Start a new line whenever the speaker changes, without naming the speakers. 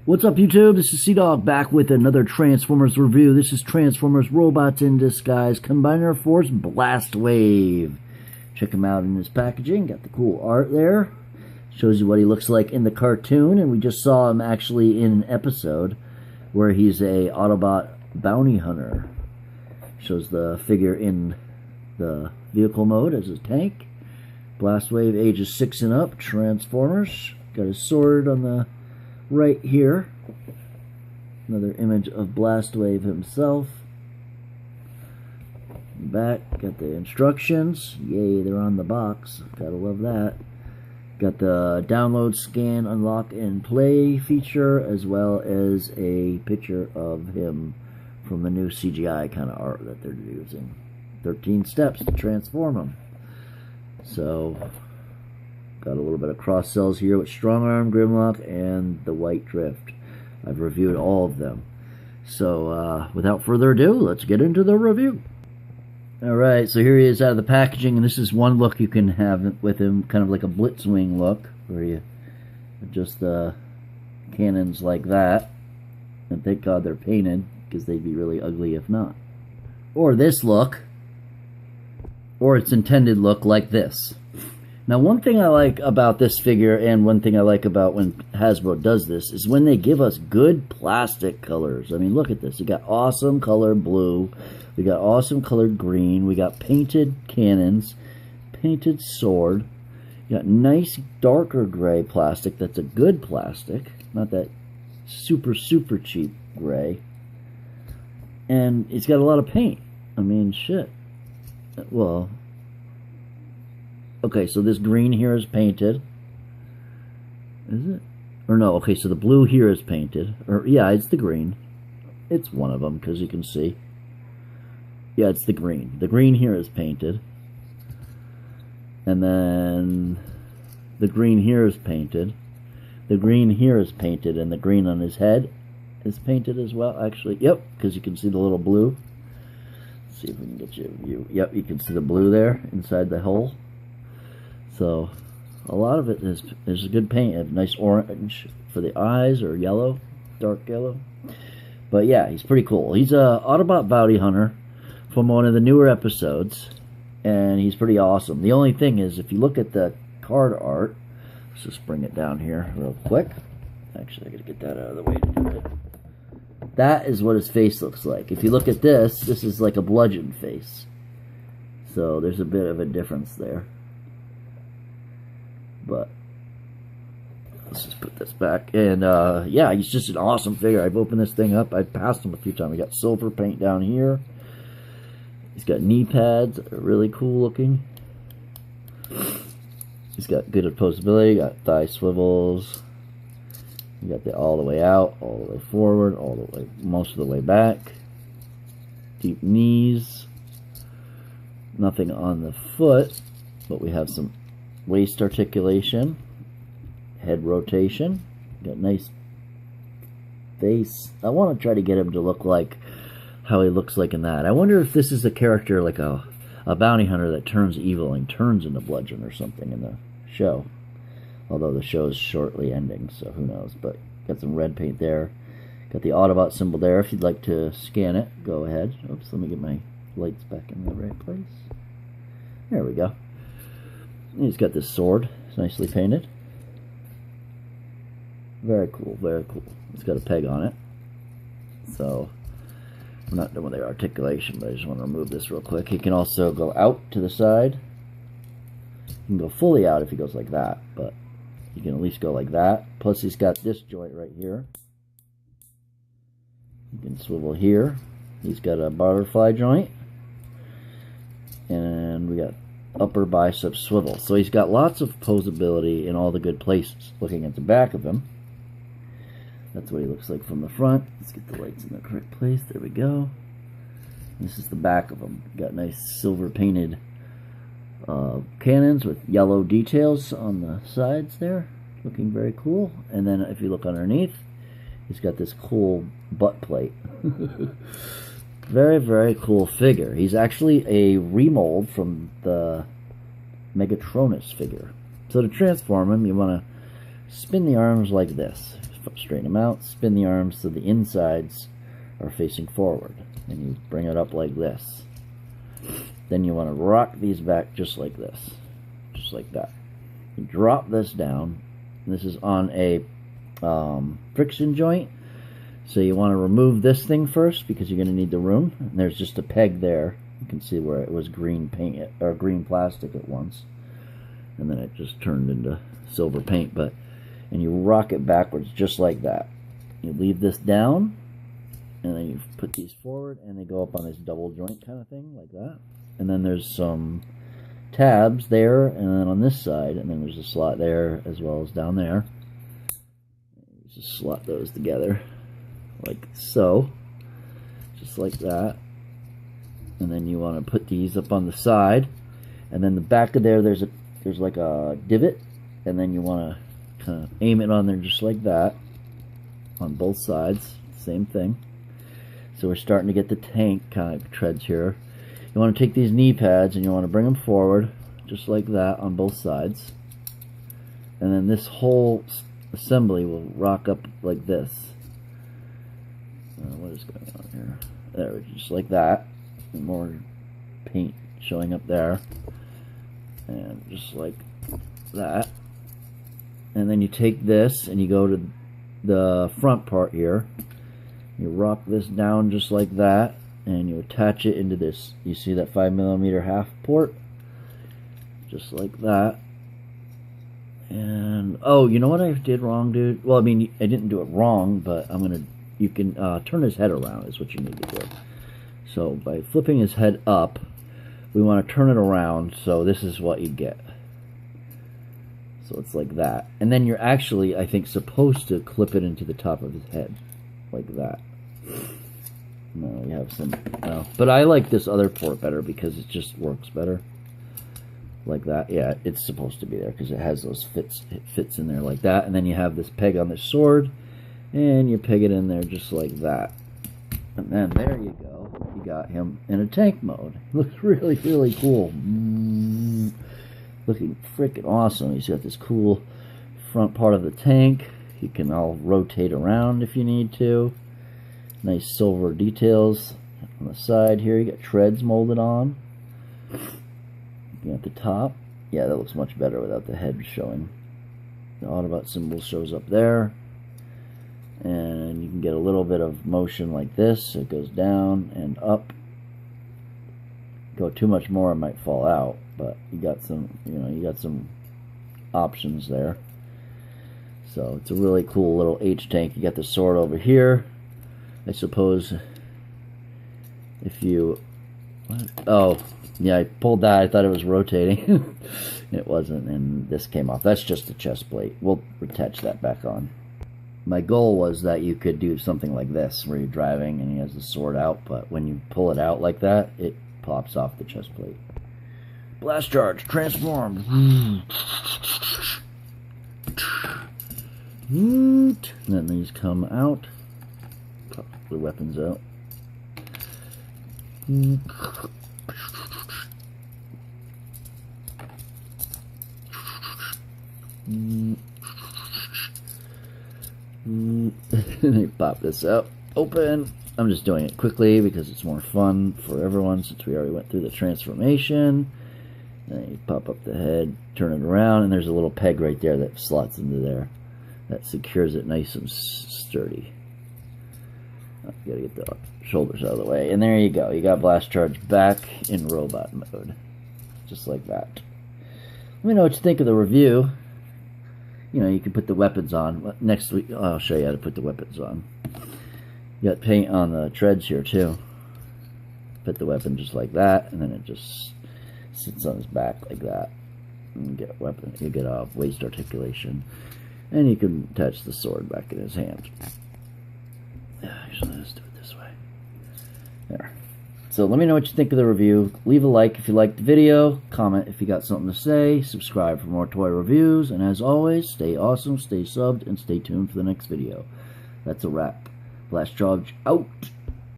What's up, YouTube? This is Sea-Dog back with another Transformers review. This is Transformers Robots in Disguise Combiner Force Blast Wave. Check him out in his packaging. Got the cool art there. Shows you what he looks like in the cartoon, and we just saw him actually in an episode where he's a Autobot bounty hunter. Shows the figure in the vehicle mode as a tank. Blast Wave, ages 6 and up, Transformers. Got his sword on the right here. Another image of Blast Wave himself. Back, got the instructions. Yay, they're on the box. Gotta love that. Got the download, scan, unlock, and play feature, as well as a picture of him from the new CGI kind of art that they're using. 13 steps to transform him. So, got a little bit of cross cells here with Strong Arm, Grimlock, and the White Drift. I've reviewed all of them. So, without further ado, let's get into the review. Alright, so here he is out of the packaging, and this is one look you can have with him, kind of like a Blitzwing look, where you adjust the cannons like that. And thank God they're painted, because they'd be really ugly if not. Or this look, or its intended look like this. Now, one thing I like about this figure, and one thing I like about when Hasbro does this, is when they give us good plastic colors. I mean, look at this. You got awesome colored blue. We got awesome colored green. We got painted cannons, painted sword. You got nice darker gray plastic. That's a good plastic. Not that super, super cheap gray. And it's got a lot of paint. I mean, shit. Well, okay, so this green here is painted. Is it? Or no, okay, so the blue here is painted. Or, yeah, it's the green. It's one of them, because you can see. Yeah, it's the green. The green here is painted. And then the green here is painted. The green here is painted, and the green on his head is painted as well. Actually, yep, because you can see the little blue. Let's see if we can get you a view. Yep, you can see the blue there inside the hole. So, a lot of it is a good paint. A nice orange for the eyes, or yellow, dark yellow. But yeah, he's pretty cool. He's a Autobot bounty hunter from one of the newer episodes, and he's pretty awesome. The only thing is, if you look at the card art, let's just bring it down here real quick. Actually, I gotta get that out of the way to do it. That is what his face looks like. If you look at this, this is like a bludgeon face. So there's a bit of a difference there. But let's just put this back. And yeah, he's just an awesome figure. I've opened this thing up. I've passed him a few times. We got silver paint down here. He's got knee pads that are really cool looking. He's got good opposability. Got thigh swivels. You got the all the way out, all the way forward, all the way, most of the way back. Deep knees. Nothing on the foot, but we have some waist articulation, head rotation. Got nice face. I want to try to get him to look like how he looks like in that. I wonder if this is a character like a bounty hunter that turns evil and turns into Bludgeon or something in the show. Although the show is shortly ending, so who knows. But got some red paint there. Got the Autobot symbol there. If you'd like to scan it, go ahead. Oops, let me get my lights back in the right place. There we go. And he's got this sword. It's nicely painted. Very cool, very cool. It's got a peg on it. So, we're not done with the articulation, but I just want to remove this real quick. He can also go out to the side. He can go fully out if he goes like that, but you can at least go like that. Plus he's got this joint right here. You can swivel here. He's got a butterfly joint. And we got upper bicep swivel. So he's got lots of posability in all the good places. Looking at the back of him, that's what he looks like from the front. Let's get the lights in the correct place. There we go. This is the back of him. Got nice silver painted cannons with yellow details on the sides there. Looking very cool. And then if you look underneath, he's got this cool butt plate. Very, very cool figure. He's actually a remold from the Megatronus figure. So to transform him, you want to spin the arms like this. straighten them out, spin the arms so the insides are facing forward, and you bring it up like this. Then you want to rock these back just like this, just like that. You drop this down. This is on a friction joint, so you want to remove this thing first because you're going to need the room. And there's just a peg there. You can see where it was green paint or green plastic at once, and then it just turned into silver paint. And you rock it backwards just like that. You leave this down, and then you put these forward, and they go up on this double joint kind of thing like that. And then there's some tabs there, and then on this side, and then there's a slot there as well as down there. You just slot those together like so, just like that. And then you want to put these up on the side, and then the back of there's like a divot, and then you want to kind of aim it on there just like that on both sides. Same thing. So we're starting to get the tank kind of treads here. You want to take these knee pads and you want to bring them forward just like that on both sides, and then this whole assembly will rock up like this. What is going on here? There, just like that. And more paint showing up there, and just like that. And then you take this and you go to the front part here. You rock this down just like that, and you attach it into this. You see that 5mm half port? Just like that. And oh, you know what I did wrong, dude? Well, I mean, I didn't do it wrong, but you can turn his head around is what you need to do. So by flipping his head up, we want to turn it around, so this is what you get. So it's like that. And then you're actually, I think, supposed to clip it into the top of his head. Like that. No, we have some... No. But I like this other port better because it just works better. Like that. Yeah, it's supposed to be there because it has those fits. It fits in there like that. And then you have this peg on the sword, and you peg it in there just like that. And then there you go. You got him in a tank mode. Looks really, really cool. Looking freaking awesome. He's got this cool front part of the tank. You can all rotate around if you need to. Nice silver details on the side here. You got treads molded on. Looking at the top. Yeah, that looks much better without the head showing. The Autobot symbol shows up there. And you can get a little bit of motion like this. It goes down and up. Go too much more, it might fall out. But you got some, you got some options there. So it's a really cool little H tank. You got the sword over here. I suppose if you... What? Oh, yeah, I pulled that. I thought it was rotating. It wasn't, and this came off. That's just a chest plate. We'll attach that back on. My goal was that you could do something like this, where you're driving and he has the sword out, but when you pull it out like that, it pops off the chest plate. Blast charge, transformed. And then these come out. Pop the weapons out. They pop this out. Open. I'm just doing it quickly because it's more fun for everyone since we already went through the transformation. And you pop up the head, turn it around, and there's a little peg right there that slots into there. That secures it nice and sturdy. Oh, you gotta get the shoulders out of the way. And there you go. You got Blast Charge back in robot mode. Just like that. Let me know what you think of the review. You can put the weapons on. Next week, I'll show you how to put the weapons on. You got paint on the treads here, too. Put the weapon just like that, and then it just sits on his back like that. And you get weapon. You get a waist articulation. And you can attach the sword back in his hand. Actually, let's do it this way. There. So let me know what you think of the review. Leave a like if you liked the video. Comment if you got something to say. Subscribe for more toy reviews. And as always, stay awesome, stay subbed, and stay tuned for the next video. That's a wrap. Blast Charge out.